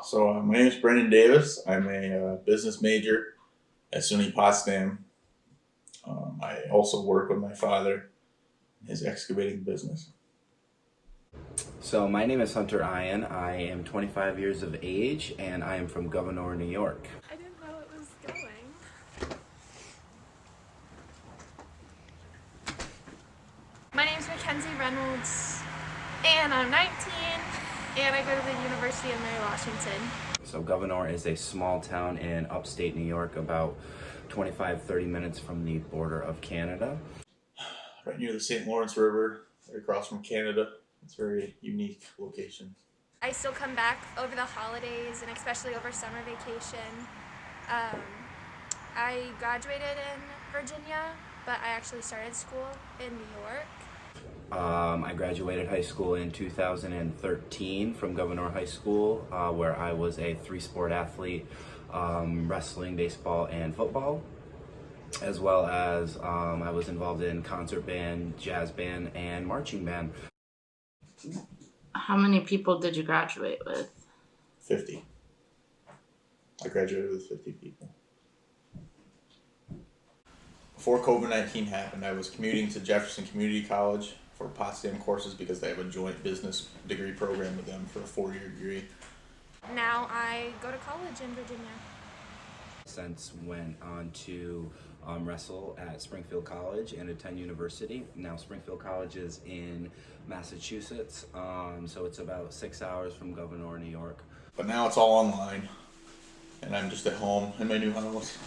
My name is Brendan Davis. I'm a business major at SUNY Potsdam. I also work with my father in his excavating business. So my name is Hunter Ian. I am 25 years of age and I am from Governor, New York. I didn't know it was going. My name's Mackenzie Reynolds, and I'm 19, and I go to the University of Mary Washington. So Governor is a small town in upstate New York, about 25-30 minutes from the border of Canada. Right near the St. Lawrence River, right across from Canada. It's a very unique location. I still come back over the holidays and especially over summer vacation. I graduated in Virginia, but I actually started school in New York. I graduated high school in 2013 from Governor High School, where I was a three-sport athlete, wrestling, baseball, and football, as well as I was involved in concert band, jazz band, and marching band. How many people did you graduate with? 50. I graduated with 50 people. Before COVID-19 happened, I was commuting to Jefferson Community College for Potsdam courses because they have a joint business degree program with them for a 4-year degree. Now I go to college in Virginia. Since went on to wrestle at Springfield College and attend university. Now Springfield College is in Massachusetts, so it's about 6 hours from Governor, New York. But now it's all online, and I'm just at home in my new house,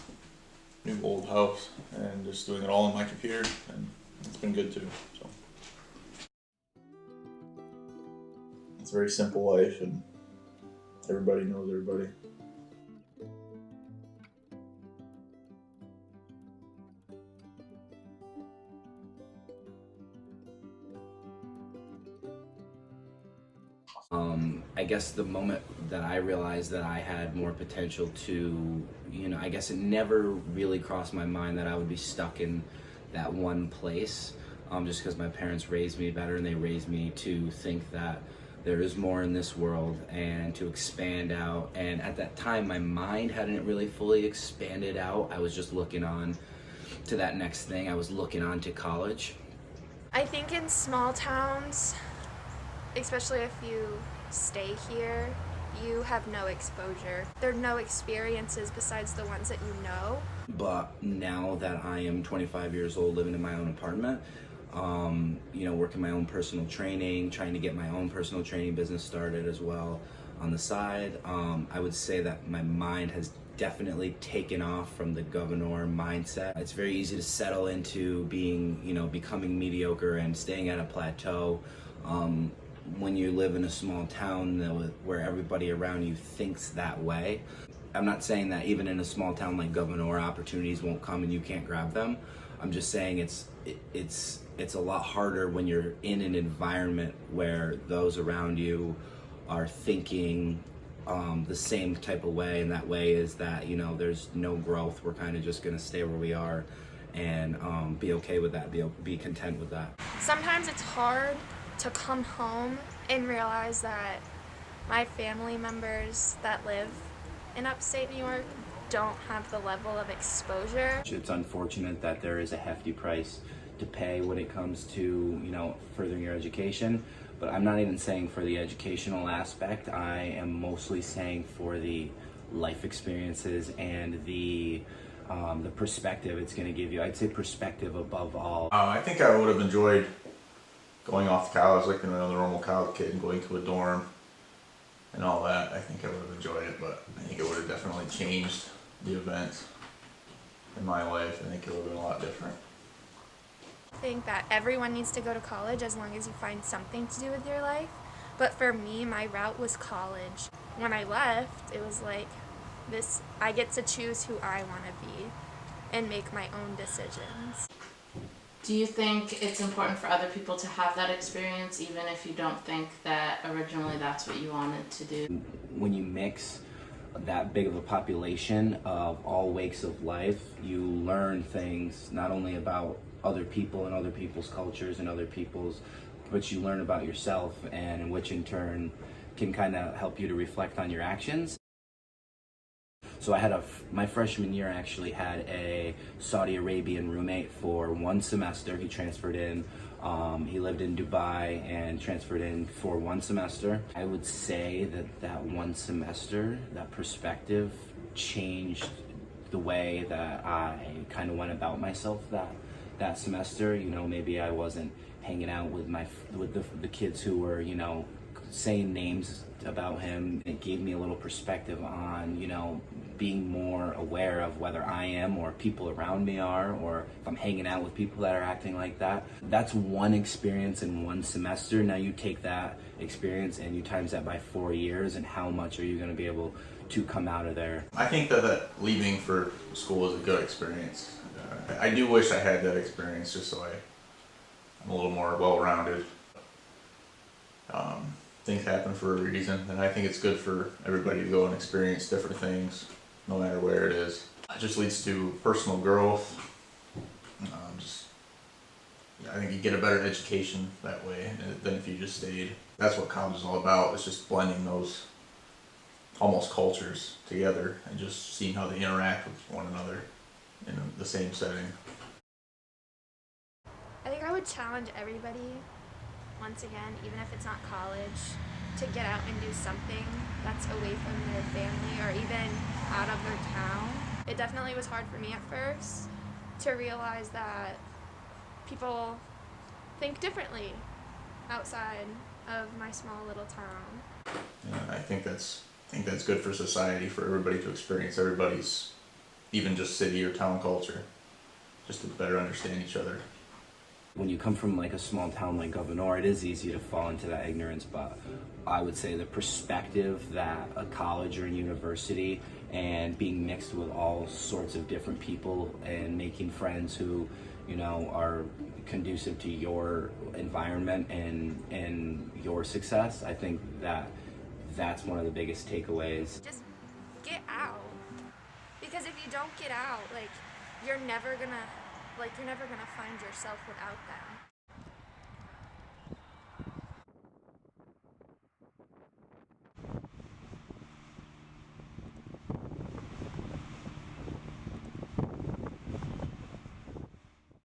new old house, and just doing it all on my computer, and it's been good too. So it's a very simple life, and everybody knows everybody. I guess the moment that I realized that I had more potential to, I guess it never really crossed my mind that I would be stuck in that one place, just because my parents raised me better and they raised me to think that there is more in this world and to expand out. And at that time, my mind hadn't really fully expanded out. I was just looking on to that next thing. I was looking on to college. I think in small towns, especially if you stay here, you have no exposure. There are no experiences besides the ones that you know. But now that I am 25 years old, living in my own apartment, working my own personal training, trying to get my own personal training business started as well on the side, I would say that my mind has definitely taken off from the Governor mindset. It's very easy to settle into being, becoming mediocre and staying at a plateau. When you live in a small town where everybody around you thinks that way. I'm not saying that even in a small town like Governor, opportunities won't come and you can't grab them. I'm just saying it's a lot harder when you're in an environment where those around you are thinking the same type of way, and that way is that, there's no growth. We're kind of just gonna stay where we are and be okay with that, be content with that. Sometimes it's hard to come home and realize that my family members that live in upstate New York don't have the level of exposure. It's unfortunate that there is a hefty price to pay when it comes to, furthering your education, but I'm not even saying for the educational aspect. I am mostly saying for the life experiences and the perspective it's going to give you. I'd say perspective above all. I think I would have enjoyed going off to college like another normal college kid and going to a dorm and all that. I think I would have enjoyed it, but I think it would have definitely changed the events in my life. I think it would have been a lot different. I think that everyone needs to go to college as long as you find something to do with your life. But for me, my route was college. When I left, it was like I get to choose who I want to be and make my own decisions. Do you think it's important for other people to have that experience, even if you don't think that originally that's what you wanted to do? When you mix that big of a population of all wakes of life, you learn things not only about other people and other people's cultures and other people's, but you learn about yourself, and which in turn can kind of help you to reflect on your actions. So I had my freshman year, I actually had a Saudi Arabian roommate for 1 semester. He transferred in. He lived in Dubai and transferred in for 1 semester. I would say that 1 semester, that perspective changed the way that I kind of went about myself that semester. You know, maybe I wasn't hanging out with the kids who were, you know, saying names about him. It gave me a little perspective on, you know, being more aware of whether I am or people around me are, or if I'm hanging out with people that are acting like that. That's one experience in 1 semester. Now you take that experience and you times that by 4 years, and how much are you going to be able to come out of there? I think that leaving for school is a good experience. I do wish I had that experience just so I'm a little more well-rounded. Things happen for a reason, and I think it's good for everybody to go and experience different things, no matter where it is. It just leads to personal growth. I think you get a better education that way than if you just stayed. That's what college is all about. It's just blending those almost cultures together and just seeing how they interact with one another in the same setting. I think I would challenge everybody, once again, even if it's not college, to get out and do something that's away from their family or even out of their town. It definitely was hard for me at first to realize that people think differently outside of my small little town. Yeah, I think that's good for society, for everybody to experience everybody's, even just city or town culture, just to better understand each other. When you come from like a small town like Governor, it is easy to fall into that ignorance, but I would say the perspective that a college or a university and being mixed with all sorts of different people and making friends who, you know, are conducive to your environment and your success, I think that's one of the biggest takeaways. Just get out. Because if you don't get out, you're never gonna find yourself without them.